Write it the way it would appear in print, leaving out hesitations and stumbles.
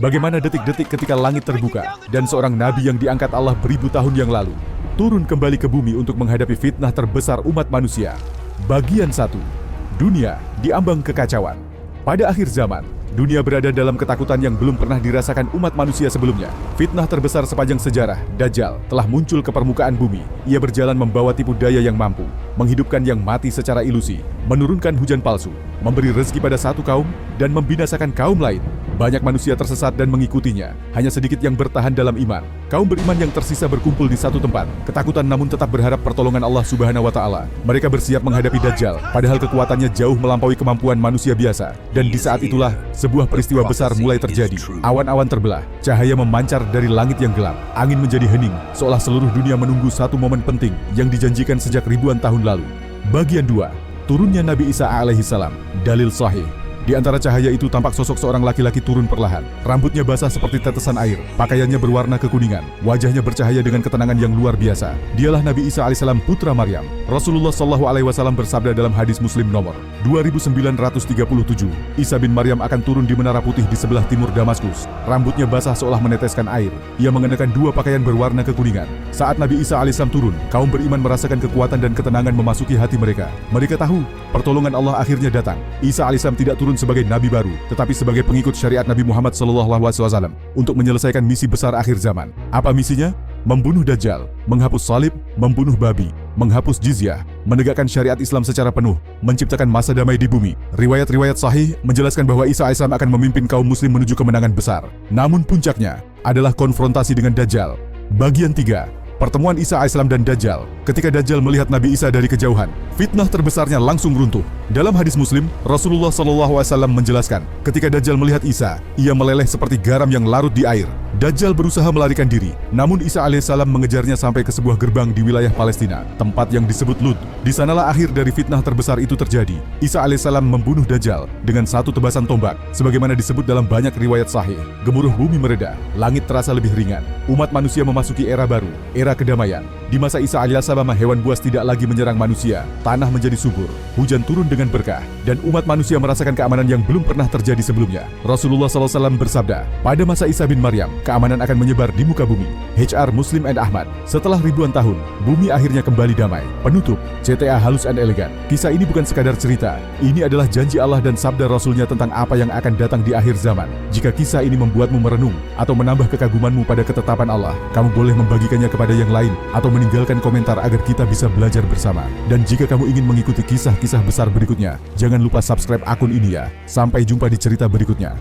Bagaimana detik-detik ketika langit terbuka dan seorang nabi yang diangkat Allah beribu tahun yang lalu turun kembali ke bumi untuk menghadapi fitnah terbesar umat manusia. Bagian 1. Dunia diambang kekacauan. Pada akhir zaman, dunia berada dalam ketakutan yang belum pernah dirasakan umat manusia sebelumnya. Fitnah terbesar sepanjang sejarah, Dajjal, telah muncul ke permukaan bumi. Ia berjalan membawa tipu daya yang mampu menghidupkan yang mati secara ilusi, menurunkan hujan palsu, memberi rezeki pada satu kaum, dan membinasakan kaum lain. Banyak manusia tersesat dan mengikutinya, hanya sedikit yang bertahan dalam iman. Kaum beriman yang tersisa berkumpul di satu tempat, ketakutan namun tetap berharap pertolongan Allah Subhanahu wa Ta'ala. Mereka bersiap menghadapi Dajjal, padahal kekuatannya jauh melampaui kemampuan manusia biasa. Dan di saat itulah, sebuah peristiwa besar mulai terjadi. Awan-awan terbelah, cahaya memancar dari langit yang gelap, angin menjadi hening, seolah seluruh dunia menunggu satu momen penting yang dijanjikan sejak ribuan tahun lalu. Bagian 2. Turunnya Nabi Isa alaihi salam. Dalil sahih. Di antara cahaya itu tampak sosok seorang laki-laki turun perlahan. Rambutnya basah seperti tetesan air, pakaiannya berwarna kekuningan, wajahnya bercahaya dengan ketenangan yang luar biasa. Dialah Nabi Isa alaihissalam putra Maryam. Rasulullah SAW bersabda dalam hadis Muslim nomor 2937, Isa bin Maryam akan turun di Menara Putih di sebelah timur Damaskus. Rambutnya basah seolah meneteskan air. Ia mengenakan dua pakaian berwarna kekuningan. Saat Nabi Isa alaihissalam turun, kaum beriman merasakan kekuatan dan ketenangan memasuki hati mereka. Mereka tahu pertolongan Allah akhirnya datang. Isa alaihissalam tidak turun sebagai nabi baru, tetapi sebagai pengikut syariat Nabi Muhammad SAW untuk menyelesaikan misi besar akhir zaman. Apa misinya? Membunuh Dajjal, menghapus salib, membunuh babi, menghapus jizyah, menegakkan syariat Islam secara penuh, menciptakan masa damai di bumi. Riwayat-riwayat sahih menjelaskan bahwa Isa AS akan memimpin kaum muslim menuju kemenangan besar. Namun puncaknya adalah konfrontasi dengan Dajjal. Bagian 3. Pertemuan Isa AS dan Dajjal. Ketika Dajjal melihat Nabi Isa dari kejauhan, fitnah terbesarnya langsung runtuh. Dalam hadis Muslim, Rasulullah SAW menjelaskan, ketika Dajjal melihat Isa, ia meleleh seperti garam yang larut di air. Dajjal berusaha melarikan diri, namun Isa alaihissalam mengejarnya sampai ke sebuah gerbang di wilayah Palestina, tempat yang disebut Lud. Di sanalah akhir dari fitnah terbesar itu terjadi. Isa alaihissalam membunuh Dajjal dengan satu tebasan tombak, sebagaimana disebut dalam banyak riwayat sahih. Gemuruh bumi mereda, langit terasa lebih ringan. Umat manusia memasuki era baru, era kedamaian. Di masa Isa alaihissalam, hewan buas tidak lagi menyerang manusia, tanah menjadi subur, hujan turun dengan berkah, dan umat manusia merasakan keamanan yang belum pernah terjadi sebelumnya. Rasulullah SAW bersabda, pada masa Isa bin Maryam, keamanan akan menyebar di muka bumi. HR Muslim and Ahmad. Setelah ribuan tahun, bumi akhirnya kembali damai. Penutup, CTA halus and elegan. Kisah ini bukan sekadar cerita. Ini adalah janji Allah dan sabda Rasulnya tentang apa yang akan datang di akhir zaman. Jika kisah ini membuatmu merenung atau menambah kekagumanmu pada ketetapan Allah, kamu boleh membagikannya kepada yang lain atau meninggalkan komentar agar kita bisa belajar bersama. Dan jika kamu ingin mengikuti kisah-kisah besar berikutnya, jangan lupa subscribe akun ini ya. Sampai jumpa di cerita berikutnya.